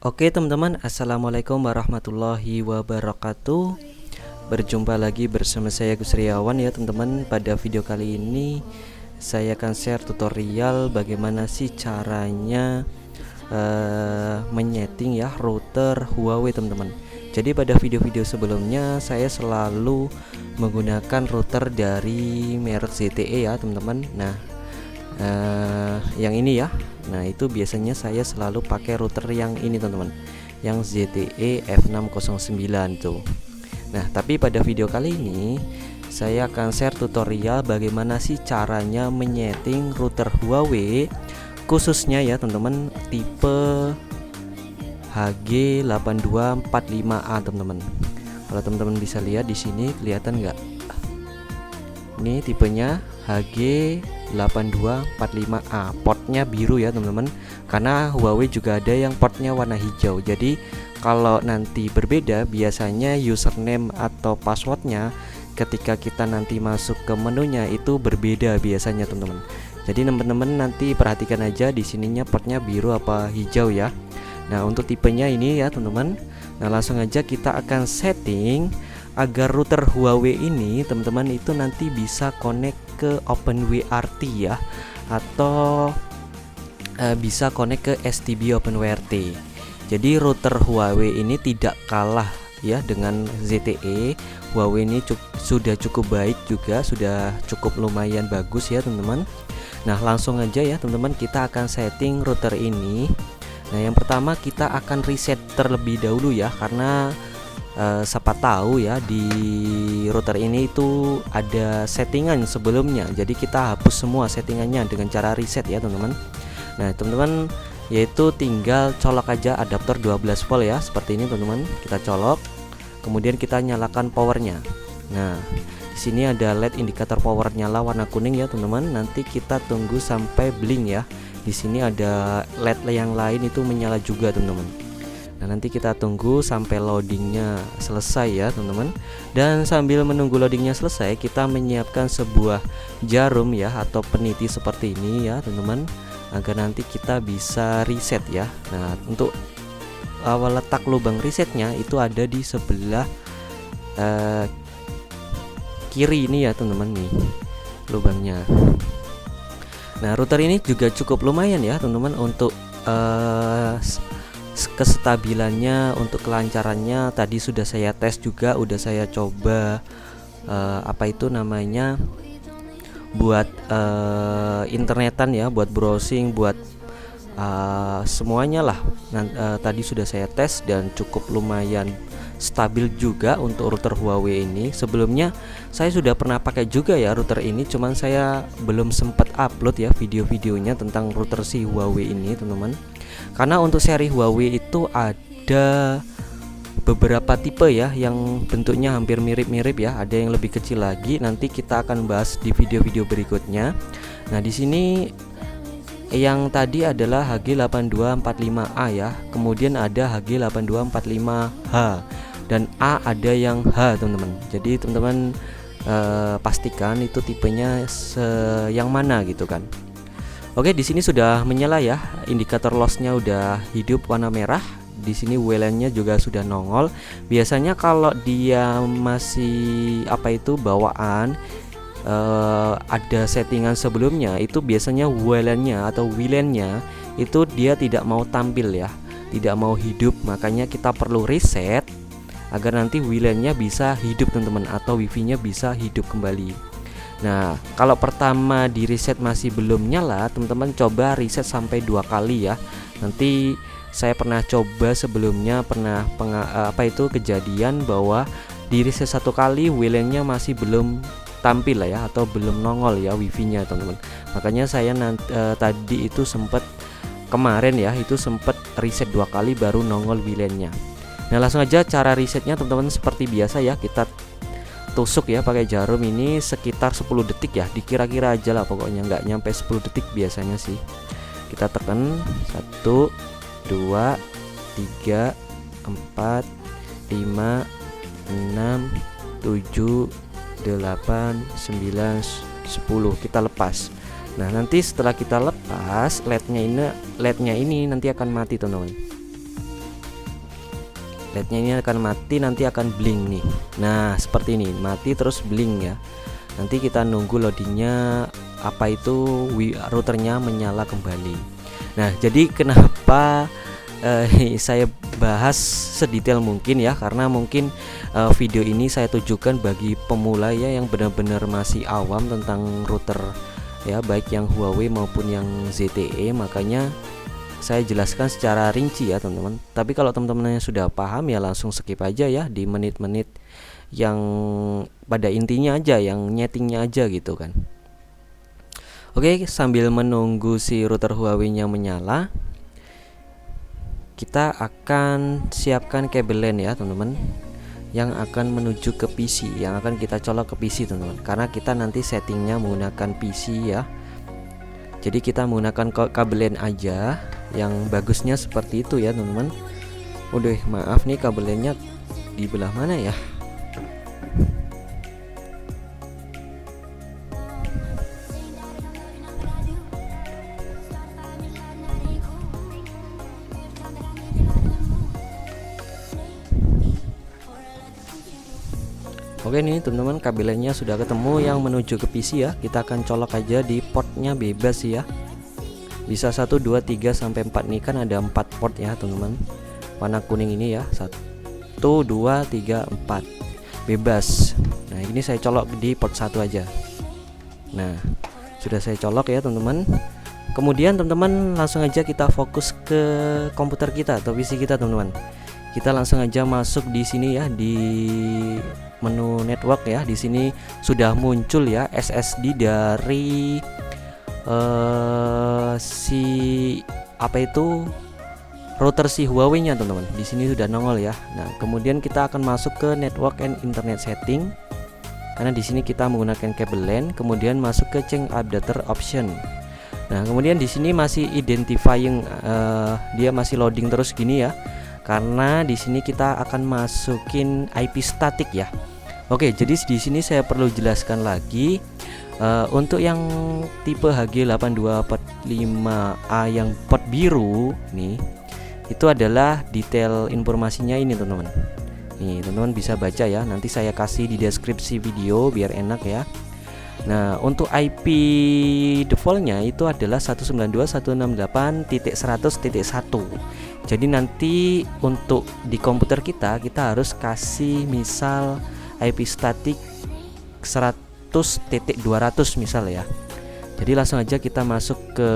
Oke teman-teman, assalamualaikum warahmatullahi wabarakatuh. Berjumpa lagi bersama saya Gus Riawan ya teman-teman. Pada video kali ini saya akan share tutorial bagaimana sih caranya menyeting ya router Huawei teman-teman. Jadi pada video-video sebelumnya saya selalu menggunakan router dari merek ZTE ya teman-teman. Nah yang ini ya. Nah itu biasanya saya selalu pakai router yang ini teman-teman, yang ZTE F609 tuh. Nah tapi pada video kali ini saya akan share tutorial bagaimana sih caranya menyeting router Huawei, khususnya ya teman-teman tipe HG8245A teman-teman. Kalau teman-teman bisa lihat di sini kelihatan nggak? Ini tipenya HG8245A, portnya biru ya teman-teman, karena Huawei juga ada yang portnya warna hijau. Jadi kalau nanti berbeda, biasanya username atau passwordnya ketika kita nanti masuk ke menunya itu berbeda biasanya teman-teman. Jadi teman-teman nanti perhatikan aja di sininya portnya biru apa hijau ya. Nah untuk tipenya ini ya teman-teman. Nah langsung aja kita akan setting agar router Huawei ini teman-teman itu nanti bisa connect ke OpenWRT ya, atau bisa connect ke STB OpenWRT. Jadi router Huawei ini tidak kalah ya dengan ZTE. Huawei ini sudah cukup baik juga, sudah cukup lumayan bagus ya teman-teman. Nah langsung aja ya teman-teman, kita akan setting router ini. Nah yang pertama kita akan reset terlebih dahulu ya, karena siapa tahu ya di router ini itu ada settingan sebelumnya, jadi kita hapus semua settingannya dengan cara reset ya teman-teman. Nah teman-teman yaitu tinggal colok aja adaptor 12 volt ya, seperti ini teman-teman. Kita colok, kemudian kita nyalakan powernya. Nah di sini ada LED indikator power nyala warna kuning ya teman-teman. Nanti kita tunggu sampai blink ya. Di sini ada LED yang lain itu menyala juga teman-teman. Nah nanti kita tunggu sampai loadingnya selesai ya teman-teman. Dan sambil menunggu loadingnya selesai, kita menyiapkan sebuah jarum ya atau peniti seperti ini ya teman-teman, agar nanti kita bisa reset ya. Nah untuk awal letak lubang resetnya itu ada di sebelah kiri ini ya teman-teman, nih lubangnya. Nah router ini juga cukup lumayan ya teman-teman untuk kestabilannya, untuk kelancarannya tadi sudah saya tes juga, udah saya coba apa itu namanya buat internetan ya, buat browsing, buat semuanya lah. Tadi sudah saya tes dan cukup lumayan stabil juga untuk router Huawei ini. Sebelumnya saya sudah pernah pakai juga ya router ini, cuman saya belum sempat upload ya video-videonya tentang router si Huawei ini teman-teman. Karena untuk seri Huawei itu ada beberapa tipe ya yang bentuknya hampir mirip-mirip ya, ada yang lebih kecil lagi. Nanti kita akan bahas di video-video berikutnya. Nah di sini yang tadi adalah HG8245A ya, kemudian ada HG8245H dan A ada yang H teman-teman. Jadi teman-teman pastikan itu tipenya yang mana gitu kan. Oke, di sini sudah menyala ya, indikator lossnya udah hidup warna merah. Di sini WLAN-nya juga sudah nongol. Biasanya kalau dia masih apa itu bawaan, ada settingan sebelumnya, itu biasanya WLAN-nya atau WLAN-nya itu dia tidak mau tampil ya, tidak mau hidup. Makanya kita perlu reset agar nanti WLAN-nya bisa hidup teman-teman, atau WiFi-nya bisa hidup kembali. Nah kalau pertama di reset masih belum nyala, teman-teman coba reset sampai 2 kali ya. Nanti saya pernah coba sebelumnya, pernah kejadian bahwa di reset 1 kali WLAN-nya masih belum tampil lah ya, atau belum nongol ya wifi-nya teman-teman. Makanya saya tadi itu sempat kemarin ya, itu sempat reset 2 kali baru nongol WLAN-nya. Nah langsung aja cara resetnya teman-teman seperti biasa ya, kita tusuk ya pakai jarum ini sekitar 10 detik ya, dikira-kira aja lah, pokoknya nggak nyampe 10 detik biasanya sih. Kita tekan 1 2 3 4 5 6 7 8 9 10. Kita lepas. Nah nanti setelah kita lepas LED-nya ini nanti akan mati teman-teman. LED-nya ini akan mati, nanti akan blink nih. Nah seperti ini, mati terus blink ya. Nanti kita nunggu loadingnya, apa itu routernya menyala kembali. Nah jadi kenapa saya bahas sedetail mungkin ya, karena mungkin video ini saya tujukan bagi pemula ya, yang benar-benar masih awam tentang router ya, baik yang Huawei maupun yang ZTE. Makanya saya jelaskan secara rinci ya teman-teman. Tapi kalau teman-teman yang sudah paham ya langsung skip aja ya di menit-menit yang pada intinya aja, yang nyetingnya aja gitu kan. Oke, sambil menunggu si router Huawei-nya menyala, kita akan siapkan kabel LAN ya teman-teman, yang akan menuju ke PC, yang akan kita colok ke PC teman-teman, karena kita nanti settingnya menggunakan PC ya. Jadi kita menggunakan kabel LAN aja, yang bagusnya seperti itu ya teman-teman. Udah maaf nih, kabel LAN-nya di belah mana ya? Oke nih teman-teman, kabelnya sudah ketemu yang menuju ke PC ya. Kita akan colok aja di portnya, bebas ya. Bisa 1, 2, 3 sampai 4 nih, kan ada 4 port ya teman-teman. Warna kuning ini ya, 1, 2, 3, 4. Bebas. Nah, ini saya colok di port 1 aja. Nah, sudah saya colok ya teman-teman. Kemudian teman-teman langsung aja kita fokus ke komputer kita atau PC kita teman-teman. Kita langsung aja masuk di sini ya, di menu network ya. Di sini sudah muncul ya SSD dari si apa itu router si Huawei-nya teman-teman. Di sini sudah nongol ya. Nah, kemudian kita akan masuk ke network and internet setting. Karena di sini kita menggunakan kabel LAN, kemudian masuk ke change adapter option. Nah, kemudian di sini masih identifying, dia masih loading terus gini ya. Karena di sini kita akan masukin IP static ya. Oke, jadi di sini saya perlu jelaskan lagi. Untuk yang tipe HG8245A yang port biru nih, itu adalah detail informasinya ini teman-teman. Nih teman-teman bisa baca ya, nanti saya kasih di deskripsi video biar enak ya. Nah, untuk IP defaultnya itu adalah 192.168.100.1. Jadi nanti untuk di komputer kita harus kasih misal IP static 100.200 misal ya. Jadi langsung aja kita masuk ke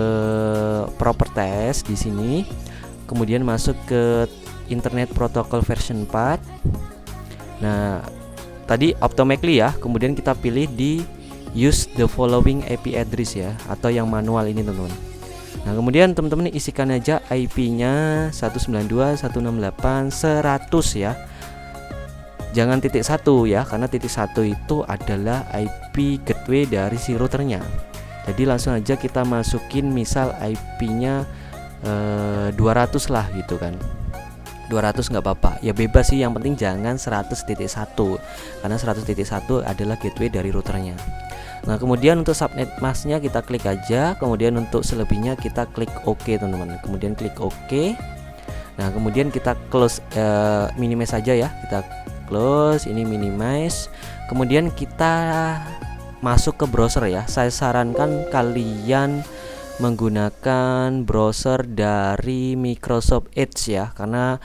properties di sini. Kemudian masuk ke Internet Protocol version 4. Nah, tadi automatically ya. Kemudian kita pilih di use the following IP address ya, atau yang manual ini teman-teman. Nah, kemudian teman-teman isikan aja IP-nya 192.168.100 ya. Jangan titik 1 ya, karena titik 1 itu adalah IP gateway dari si routernya. Jadi langsung aja kita masukin misal IP-nya 200 lah gitu kan. 200 nggak apa-apa ya, bebas sih, yang penting jangan 100.1, karena 100.1 adalah gateway dari routernya. Nah, kemudian untuk subnet masknya kita klik aja, kemudian untuk selebihnya kita klik OK teman-teman. Kemudian klik OK. Nah, kemudian kita close, minimize saja ya, kita close, ini minimize. Kemudian kita masuk ke browser ya. Saya sarankan kalian menggunakan browser dari Microsoft Edge ya, karena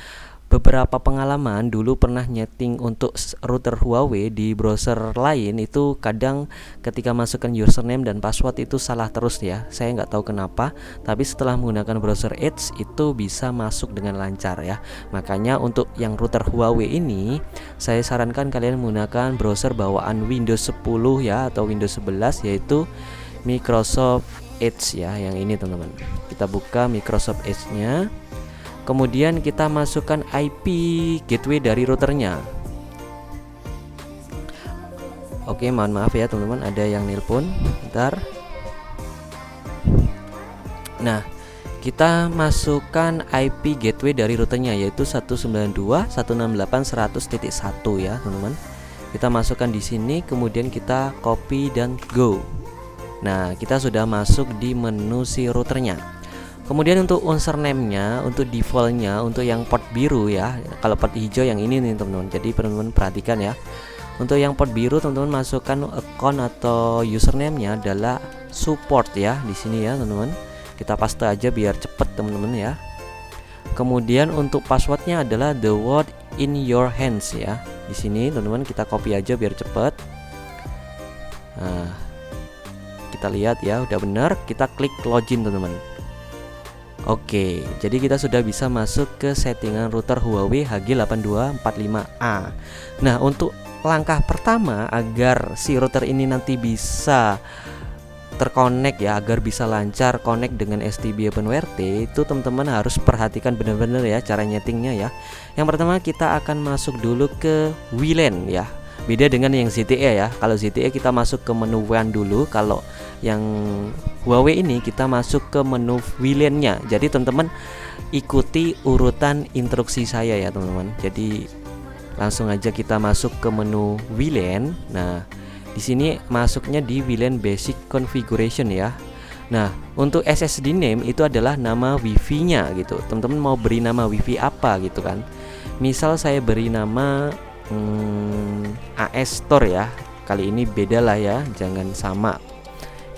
beberapa pengalaman dulu pernah nyeting untuk router Huawei di browser lain, itu kadang ketika masukkan username dan password itu salah terus ya. Saya nggak tahu kenapa, tapi setelah menggunakan browser Edge itu bisa masuk dengan lancar ya. Makanya untuk yang router Huawei ini saya sarankan kalian menggunakan browser bawaan Windows 10 ya, atau Windows 11, yaitu Microsoft Edge ya, yang ini teman-teman. Kita buka Microsoft Edge-nya. Kemudian kita masukkan IP gateway dari routernya. Oke, mohon maaf ya teman-teman, ada yang nelpon. Bentar. Nah, kita masukkan IP gateway dari routernya, yaitu 192.168.100.1 ya teman-teman. Kita masukkan di sini, kemudian kita copy dan go. Nah, kita sudah masuk di menu si routernya. Kemudian untuk user name-nya, untuk default-nya, untuk yang port biru ya. Kalau port hijau yang ini nih teman-teman. Jadi teman-teman perhatikan ya. Untuk yang port biru teman-teman masukkan account atau username-nya adalah support ya di sini ya teman-teman. Kita paste aja biar cepet teman-teman ya. Kemudian untuk passwordnya adalah the word in your hands ya. Di sini teman-teman kita copy aja biar cepet. Nah, kita lihat ya udah benar. Kita klik login teman-teman. Oke, jadi kita sudah bisa masuk ke settingan router Huawei HG8245A. Nah, untuk langkah pertama agar si router ini nanti bisa terkonek ya, agar bisa lancar connect dengan STB OpenWrt, itu teman-teman harus perhatikan benar-benar ya cara nyetingnya ya. Yang pertama kita akan masuk dulu ke WLAN ya. Beda dengan yang ZTE ya. Kalau ZTE kita masuk ke menu WAN dulu, kalau yang Huawei ini kita masuk ke menu WLAN-nya. Jadi teman-teman ikuti urutan instruksi saya ya teman-teman. Jadi langsung aja kita masuk ke menu WLAN. Nah, di sini masuknya di WLAN Basic Configuration ya. Nah, untuk SSD name itu adalah nama WiFi-nya gitu. Teman-teman mau beri nama WiFi apa gitu kan? Misal saya beri nama AS Store ya. Kali ini beda lah ya, jangan sama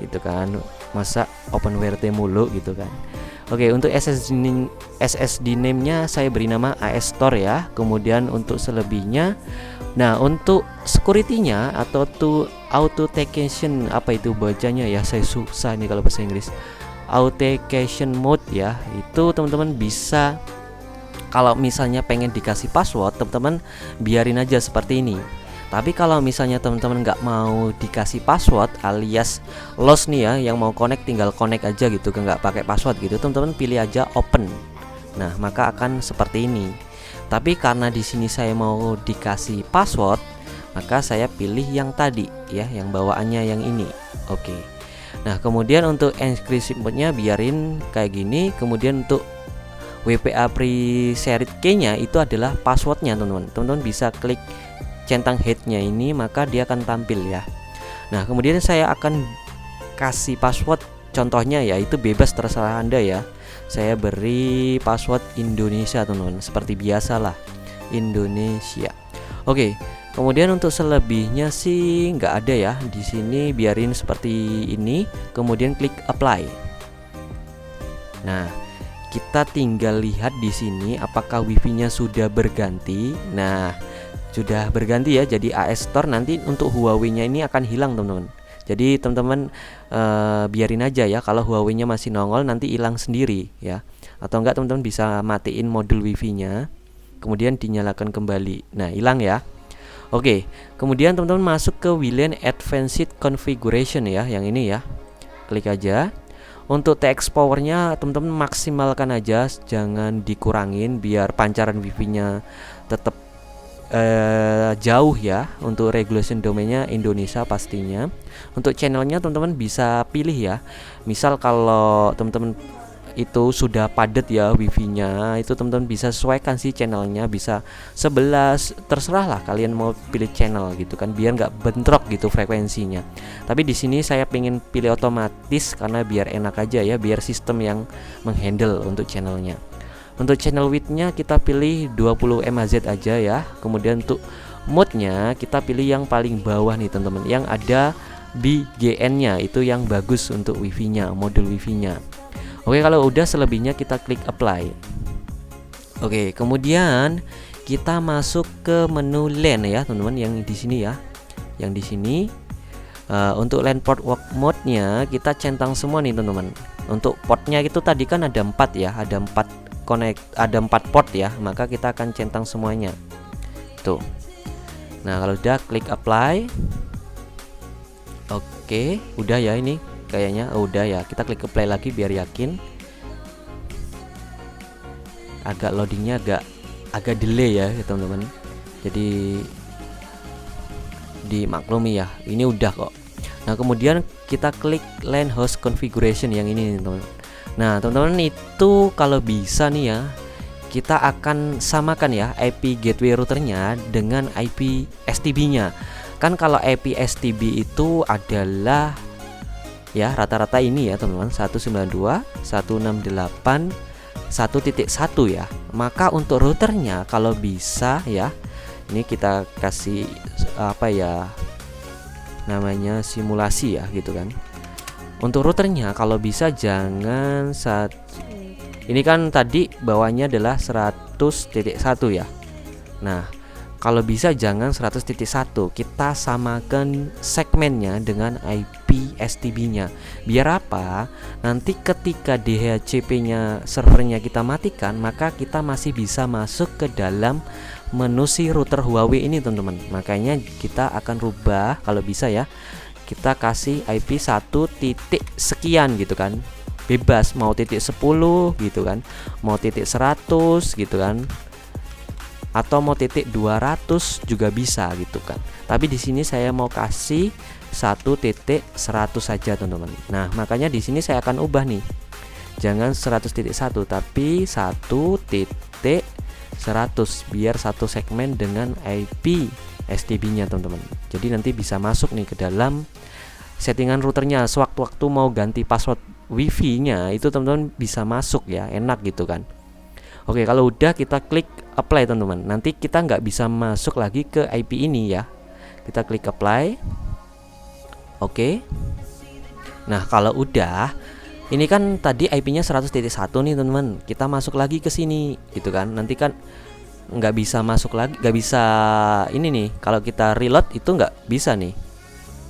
gitu kan. Masa OpenWrt mulu gitu kan. Oke, untuk SSD name-nya saya beri nama AS Store ya. Kemudian untuk selebihnya, nah untuk security-nya atau authentication, apa itu bacanya ya, saya susah nih kalau bahasa Inggris. Authentication mode ya, itu teman-teman bisa, kalau misalnya pengen dikasih password, teman-teman biarin aja seperti ini. Tapi kalau misalnya teman-teman nggak mau dikasih password alias lost nih ya, yang mau connect tinggal connect aja gitu, nggak pakai password gitu, teman-teman pilih aja open. Nah, maka akan seperti ini. Tapi karena di sini saya mau dikasih password, maka saya pilih yang tadi ya, yang bawaannya yang ini. Oke. Nah, kemudian untuk encryption mode-nya biarin kayak gini. Kemudian untuk WPA pre-shared key-nya itu adalah passwordnya teman-teman. Teman-teman bisa klik centang head-nya ini, maka dia akan tampil ya. Nah, kemudian saya akan kasih password contohnya ya, itu bebas terserah Anda ya. Saya beri password Indonesia teman-teman, seperti biasa lah, Indonesia. Oke. Kemudian untuk selebihnya sih nggak ada ya. Di sini biarin seperti ini. Kemudian klik apply. Nah, kita tinggal lihat di sini apakah wifi-nya sudah berganti. Nah, sudah berganti ya, jadi AS Store. Nanti untuk Huawei-nya ini akan hilang teman-teman. Jadi teman-teman biarin aja ya, kalau Huawei-nya masih nongol nanti hilang sendiri ya. Atau enggak teman-teman bisa matiin modul wifi-nya, kemudian dinyalakan kembali. Nah, hilang ya. Oke, kemudian teman-teman masuk ke WLAN Advanced Configuration ya, yang ini ya. Klik aja. Untuk TX power-nya teman-teman maksimalkan aja, jangan dikurangin biar pancaran wifi-nya tetap jauh ya. Untuk regulation domainnya Indonesia pastinya. Untuk channelnya teman-teman bisa pilih ya. Misal kalau teman-teman itu sudah padat ya wifi-nya, itu teman-teman bisa sesuaikan sih channelnya, bisa 11, terserah lah kalian mau pilih channel gitu kan, biar nggak bentrok gitu frekuensinya. Tapi di sini saya pengen pilih otomatis karena biar enak aja ya, biar sistem yang menghandle untuk channelnya. Untuk channel width-nya kita pilih 20 MHz aja ya. Kemudian untuk mode-nya kita pilih yang paling bawah nih teman-teman, yang ada BGN-nya, itu yang bagus untuk wifi-nya, modul wifi-nya. Oke, kalau udah selebihnya kita klik apply. Oke, kemudian kita masuk ke menu LAN ya teman-teman, yang di sini ya. Yang di sini untuk LAN port work mode-nya kita centang semua nih teman-teman. Untuk portnya itu tadi kan ada 4 ya, ada 4 port ya, maka kita akan centang semuanya. Tuh. Nah, kalau udah klik apply. Oke, udah ya ini. Kayaknya udah ya, kita klik apply lagi biar yakin. Agak loadingnya agak delay ya teman-teman, jadi dimaklumi ya, ini udah kok. Nah, kemudian kita klik LAN host configuration yang ini teman-teman. Nah teman-teman, itu kalau bisa nih ya, kita akan samakan ya IP gateway routernya dengan IP STB nya. Kan kalau IP STB itu adalah ya, rata-rata ini ya teman-teman, 192.168.1.1 ya. Maka untuk routernya kalau bisa ya, ini kita kasih apa ya namanya, simulasi ya gitu kan. Untuk routernya kalau bisa jangan ini kan tadi bawahnya adalah 100.1 ya. Nah, kalau bisa jangan 100.1, kita samakan segmennya dengan IP STB-nya. Biar apa? Nanti ketika DHCP-nya servernya kita matikan, maka kita masih bisa masuk ke dalam menu si router Huawei ini teman-teman. Makanya kita akan rubah kalau bisa ya. Kita kasih IP 1 titik sekian gitu kan. Bebas mau titik 10 gitu kan, mau titik 100 gitu kan, atau mau titik 200 juga bisa gitu kan. Tapi di sini saya mau kasih 1.100 saja teman-teman. Nah, makanya di sini saya akan ubah nih. Jangan 100.1 tapi 1.100 biar satu segmen dengan IP STB-nya teman-teman. Jadi nanti bisa masuk nih ke dalam settingan routernya. Sewaktu-waktu mau ganti password wifi-nya itu teman-teman bisa masuk ya, enak gitu kan. Oke, kalau udah kita klik apply teman-teman. Nanti kita nggak bisa masuk lagi ke IP ini ya. Kita klik apply. Oke. Nah, kalau udah, ini kan tadi IP-nya 100.1 nih teman-teman. Kita masuk lagi ke sini gitu kan. Nanti kan nggak bisa masuk lagi, nggak bisa ini nih. Kalau kita reload itu nggak bisa nih.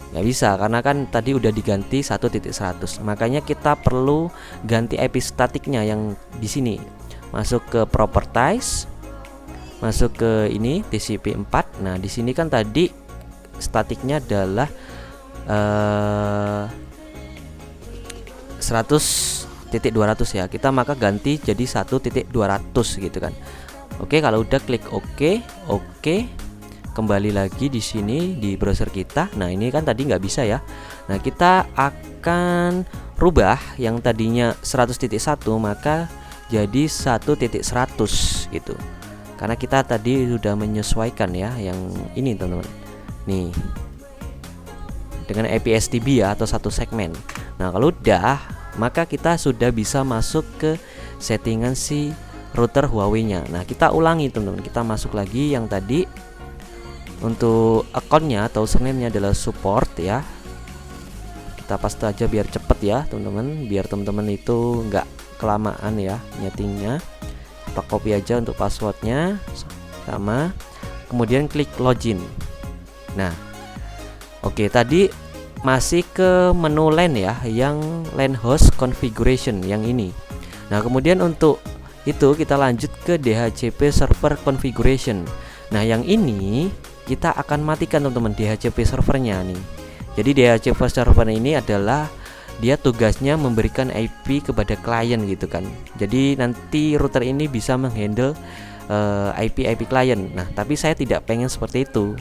Nggak bisa karena kan tadi udah diganti 1.100. Makanya kita perlu ganti IP statiknya yang di sini. Masuk ke properties, masuk ke ini TCP4. Nah, di sini kan tadi statiknya adalah 100.200 ya. Kita maka ganti jadi 1.200 gitu kan. Oke, kalau udah klik oke. Kembali lagi di sini di browser kita. Nah, ini kan tadi nggak bisa ya. Nah, kita akan rubah yang tadinya 100.1 maka jadi 1.100 gitu. Karena kita tadi sudah menyesuaikan ya yang ini teman-teman. Nih. Dengan IP STB ya atau satu segmen. Nah, kalau udah maka kita sudah bisa masuk ke settingan si router Huawei-nya. Nah, kita ulangi teman-teman. Kita masuk lagi yang tadi. Untuk akunnya atau username-nya adalah support ya. Kita paste aja biar cepet ya teman-teman, biar teman-teman itu nggak kelamaan ya nyetingnya. Kita copy aja untuk passwordnya sama. Kemudian klik login. Nah, oke, tadi masih ke menu LAN ya, yang LAN host configuration yang ini. Nah, kemudian untuk itu kita lanjut ke DHCP server configuration. Nah, yang ini kita akan matikan teman-teman DHCP servernya nih. Jadi DHCP server ini adalah dia tugasnya memberikan IP kepada klien gitu kan. Jadi nanti router ini bisa menghandle IP klien. Nah, tapi saya tidak pengen seperti itu.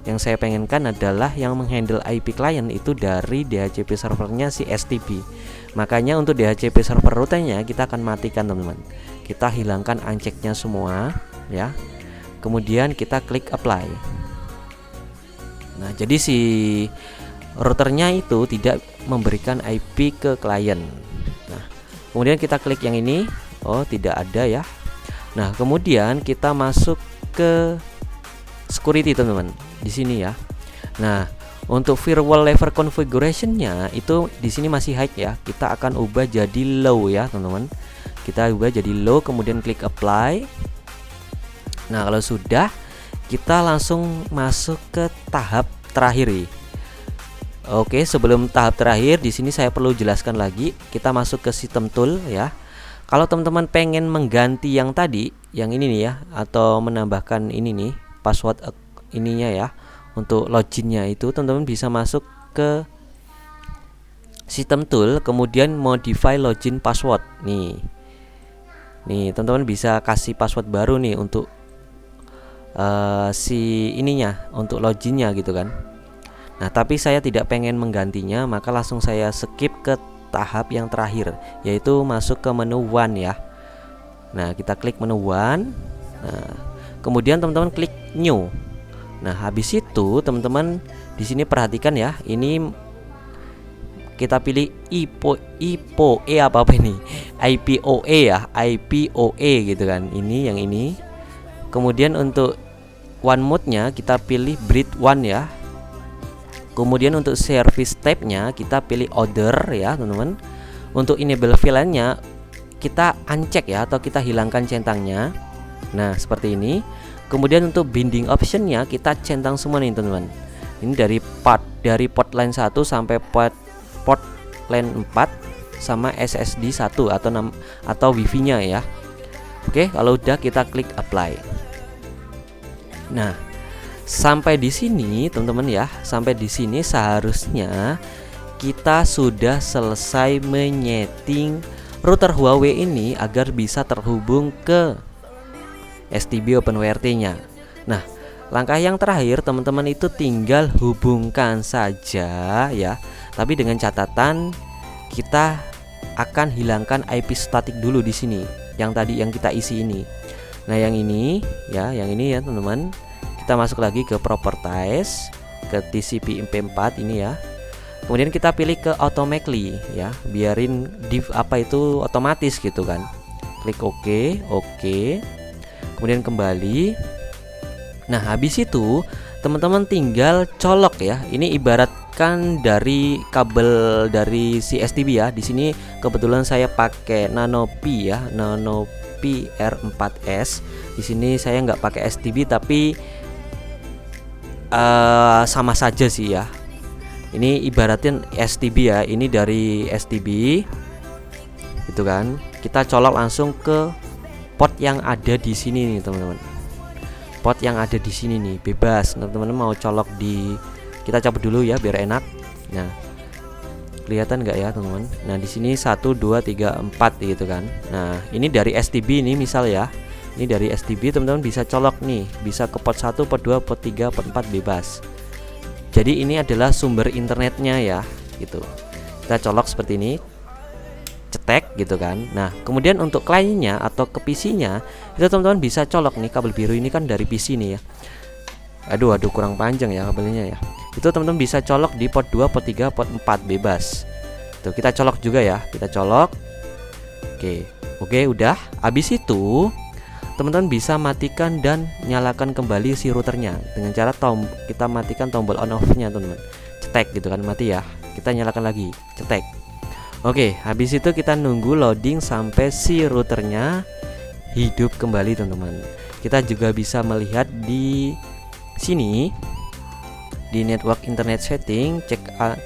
Yang saya pengenkan adalah yang menghandle IP klien itu dari DHCP servernya si STB. Makanya untuk DHCP server routernya kita akan matikan teman-teman. Kita hilangkan unchecknya semua ya. Kemudian kita klik apply. Nah, jadi si routernya itu tidak memberikan IP ke klien. Nah, kemudian kita klik yang ini. Oh, tidak ada ya. Nah, kemudian kita masuk ke security teman-teman di sini ya. Nah, untuk firewall level configuration-nya itu di sini masih high ya. Kita akan ubah jadi low ya teman-teman. Kita ubah jadi low, kemudian klik apply. Nah, kalau sudah, kita langsung masuk ke tahap terakhir. Oke, sebelum tahap terakhir di sini saya perlu jelaskan lagi. Kita masuk ke system tool ya. Kalau teman-teman pengen mengganti yang tadi, yang ini nih ya, atau menambahkan ini nih password ininya ya, untuk loginnya itu teman-teman bisa masuk ke system tool, kemudian modify login password. Nih teman-teman bisa kasih password baru nih untuk si ininya, untuk loginnya gitu kan. Nah, tapi saya tidak pengen menggantinya, maka langsung saya skip ke tahap yang terakhir, yaitu masuk ke menu one ya. Nah, kita klik menu one. Nah, kemudian teman-teman klik new. Nah, habis itu teman-teman di sini perhatikan ya, ini kita pilih IPOE apa ini, IPOE ya, IPOE gitu kan, ini yang ini. Kemudian untuk one mode-nya kita pilih breed one ya. Kemudian untuk service type-nya kita pilih order ya teman-teman. Untuk enable VLAN-nya kita uncheck ya, atau kita hilangkan centangnya. Nah seperti ini. Kemudian untuk binding option-nya kita centang semua nih teman-teman. Ini dari port line 1 sampai port line 4 sama SSD 1 atau wifi-nya ya. Oke, kalau udah kita klik apply. Nah, sampai di sini teman-teman ya, sampai di sini seharusnya kita sudah selesai menyeting router Huawei ini agar bisa terhubung ke STB OpenWRT-nya. Nah, langkah yang terakhir teman-teman itu tinggal hubungkan saja ya. Tapi dengan catatan kita akan hilangkan IP statik dulu di sini. Yang tadi yang kita isi ini. Nah, yang ini ya teman-teman. Kita masuk lagi ke properties, ke TCP/IP4 ini ya. Kemudian kita pilih ke automatically ya, biarin div apa itu otomatis gitu kan. Klik OK. Kemudian kembali. Nah, habis itu teman-teman tinggal colok ya. Ini ibaratkan dari kabel dari si STB ya. Di sini kebetulan saya pakai Nanopi ya, Nanopi R4S. Di sini saya nggak pakai STB tapi sama saja sih ya. Ini ibaratin STB ya. Ini dari STB gitu kan. Kita colok langsung ke port yang ada di sini nih teman-teman. Port yang ada di sini nih bebas. Teman-teman mau colok di, kita cabut dulu ya biar enak. Nah, kelihatan nggak ya teman-teman? Nah, di sini 1 2 3 4 gitu kan. Nah, ini dari STB ini misal ya. Ini dari STB teman-teman bisa colok nih, bisa ke port 1, port 2, port 3, port 4 bebas. Jadi ini adalah sumber internetnya ya gitu. Kita colok seperti ini. Cetek gitu kan. Nah, kemudian untuk kliennya atau ke PC-nya itu teman-teman bisa colok nih, kabel biru ini kan dari PC nih ya. Aduh kurang panjang ya kabelnya ya. Itu teman-teman bisa colok di port 2, port 3, port 4 bebas. Tuh, kita colok juga ya. Kita colok. Oke, udah. Habis itu teman-teman bisa matikan dan nyalakan kembali si routernya dengan cara kita matikan tombol on off-nya teman-teman. Cetek gitu kan, mati ya. Kita nyalakan lagi. Cetek. Oke, habis itu kita nunggu loading sampai si routernya hidup kembali teman-teman. Kita juga bisa melihat di sini di network internet setting,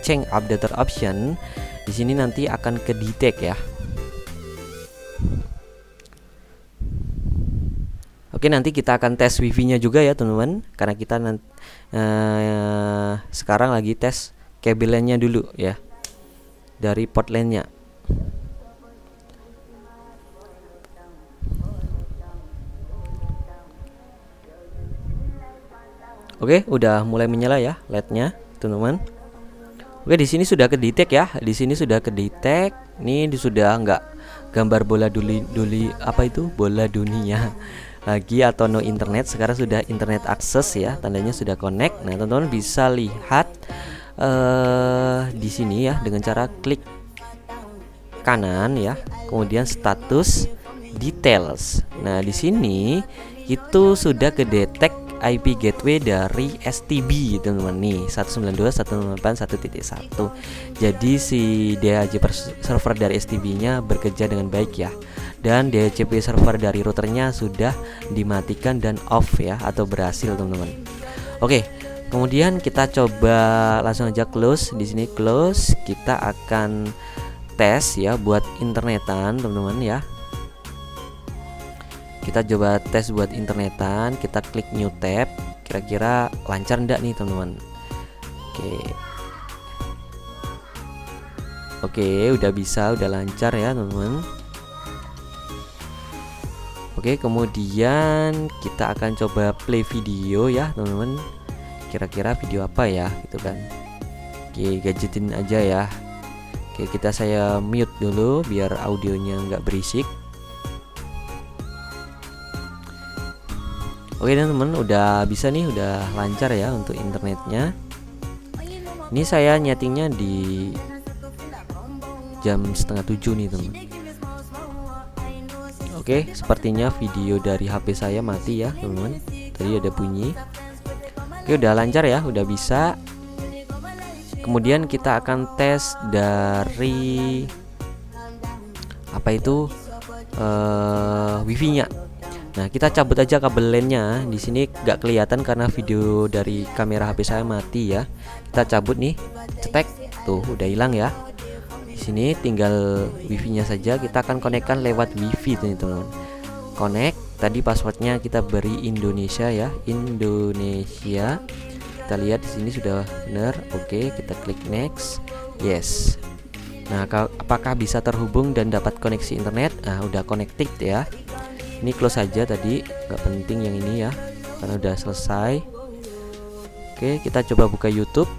change updater option. Di sini nanti akan ke detect ya. Oke, nanti kita akan tes wifi-nya juga ya teman-teman, karena kita sekarang lagi tes kabelnya dulu ya, dari port line-nya. Oke, udah mulai menyala ya LED-nya, teman-teman. Oke, di sini sudah kedetek ya. Di sini sudah kedetek. Ini sudah nggak gambar bola duli apa itu? Bola dunia lagi atau no internet. Sekarang sudah internet akses ya, tandanya sudah connect. Nah, teman-teman bisa lihat di sini ya dengan cara klik kanan ya, kemudian status details. Nah, di sini itu sudah kedetek IP gateway dari STB teman-teman nih, 192.168.1.1. Jadi si DHCP server dari STB-nya bekerja dengan baik ya. Dan DHCP server dari routernya sudah dimatikan dan off ya, atau berhasil teman-teman. Oke, kemudian kita coba langsung aja close. Di sini close, kita akan tes ya buat internetan teman-teman ya. Kita coba tes buat internetan. Kita klik new tab. Kira-kira lancar enggak nih teman-teman? Oke, udah bisa, udah lancar ya teman-teman. Oke, kemudian kita akan coba play video ya teman-teman. Kira-kira video apa ya gitu kan. Oke, gadgetin aja ya. Oke, saya mute dulu biar audionya nggak berisik. Oke teman-teman, udah bisa nih, udah lancar ya untuk internetnya. Ini saya nyetingnya di jam setengah 7 nih teman. Oke, sepertinya video dari HP saya mati ya teman-teman. Tadi ada bunyi. Oke, udah lancar ya, udah bisa. Kemudian kita akan tes dari apa itu wifi-nya. Nah, kita cabut aja kabel LAN-nya. Di sini nggak kelihatan karena video dari kamera HP saya mati ya. Kita cabut nih, cetek, tuh udah hilang ya. Di sini tinggal wifi-nya saja. Kita akan konekkan lewat wifi teman-teman. Connect. Tadi passwordnya kita beri Indonesia ya, Indonesia. Kita lihat di sini sudah benar. Oke, kita klik next. Yes. Nah, apakah bisa terhubung dan dapat koneksi internet? Nah, udah connected ya. Ini close saja tadi, nggak penting yang ini ya, karena udah selesai. Oke, kita coba buka YouTube.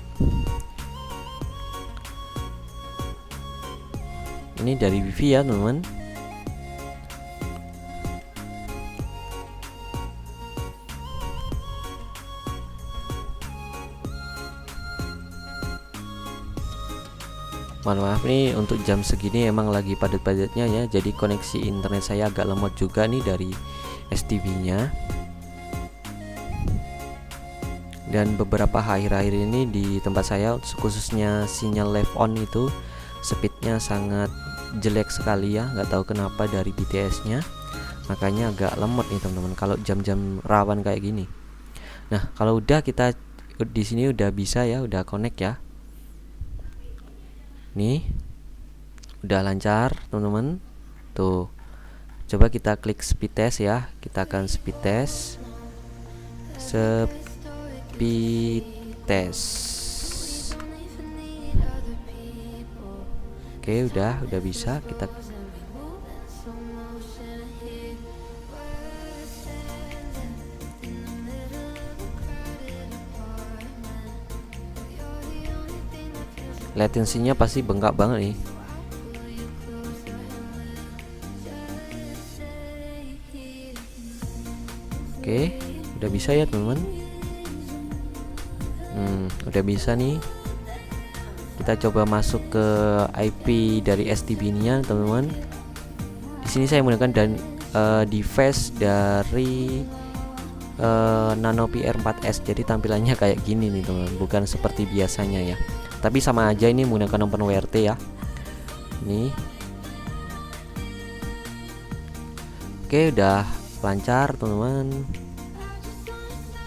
Ini dari wifi ya teman-teman. Mohon maaf nih, untuk jam segini emang lagi padat-padatnya ya, jadi koneksi internet saya agak lemot juga nih dari STB-nya. Dan beberapa akhir-akhir ini di tempat saya, khususnya sinyal live on itu speednya sangat jelek sekali ya, nggak tahu kenapa dari BTS-nya, makanya agak lemot nih teman-teman kalau jam-jam rawan kayak gini. Nah, kalau udah kita di sini udah bisa ya, udah connect ya. Nih udah lancar teman-teman. Tuh, coba kita klik speed test ya. Kita akan speed test. Oke, udah bisa. Kita latensinya pasti bengkak banget nih. Oke, udah bisa ya teman-teman. Udah bisa nih. Kita coba masuk ke IP dari STB-nya teman-teman. Di sini saya menggunakan dan device dari Nano PR4S. Jadi tampilannya kayak gini nih teman-teman, bukan seperti biasanya ya. Tapi sama aja, ini menggunakan OpenWrt ya. Nih. Oke, udah lancar teman-teman.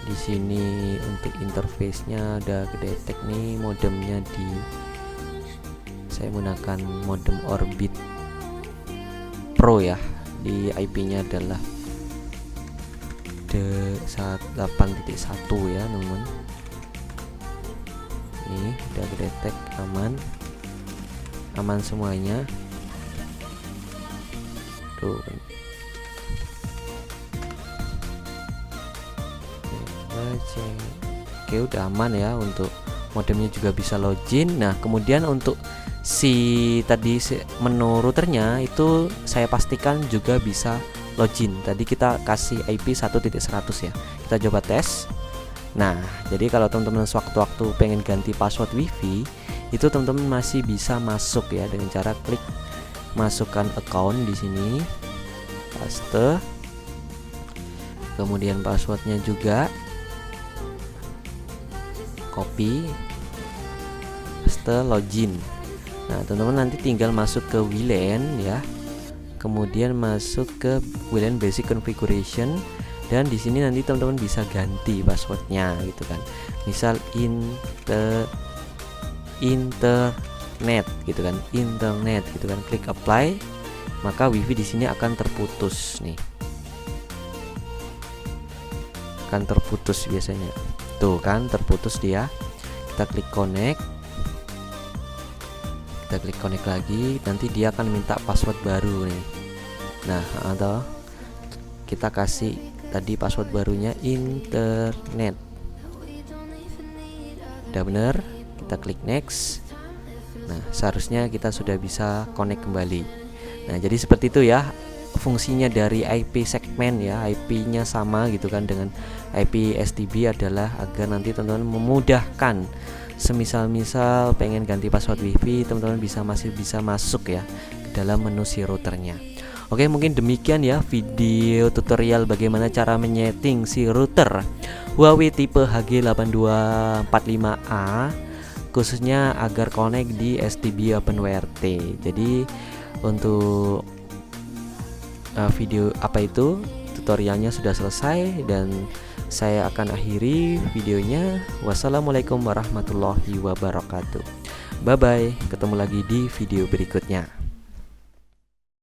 Di sini untuk interface-nya udah kedetek nih, modemnya saya menggunakan modem Orbit Pro ya. Di IP-nya adalah 8.1 ya teman-teman. Nih udah kedetek, aman semuanya. Tuh. Oke, udah aman ya, untuk modemnya juga bisa login. Nah, kemudian untuk menu routernya itu saya pastikan juga bisa login. Tadi kita kasih IP 1.100 ya. Kita coba tes. Nah, jadi kalau teman-teman sewaktu-waktu pengen ganti password wifi, itu teman-teman masih bisa masuk ya dengan cara klik masukkan account di sini, paste, kemudian passwordnya juga copy, paste, login. Nah, teman-teman nanti tinggal masuk ke WLAN ya, kemudian masuk ke WLAN basic configuration, dan di sini nanti teman-teman bisa ganti passwordnya gitu kan. Misal internet gitu kan, internet gitu kan, klik apply, maka wifi di sini akan terputus nih, akan terputus biasanya. Tuh kan, terputus dia. Kita klik connect, kita klik connect lagi, nanti dia akan minta password baru nih. Nah, atau kita kasih tadi password barunya internet. Udah bener, kita klik next. Nah, seharusnya kita sudah bisa connect kembali. Nah, jadi seperti itu ya fungsinya dari IP segmen ya. IP-nya sama gitu kan dengan IP STB, adalah agar nanti teman-teman memudahkan semisal pengen ganti password wifi, teman-teman masih bisa masuk ya ke dalam menu si routernya. Oke, mungkin demikian ya video tutorial bagaimana cara menyeting si router Huawei tipe HG8245A khususnya agar connect di STB OpenWrt. Jadi untuk video tutorialnya sudah selesai dan saya akan akhiri videonya. Wassalamualaikum warahmatullahi wabarakatuh. Bye bye, ketemu lagi di video berikutnya.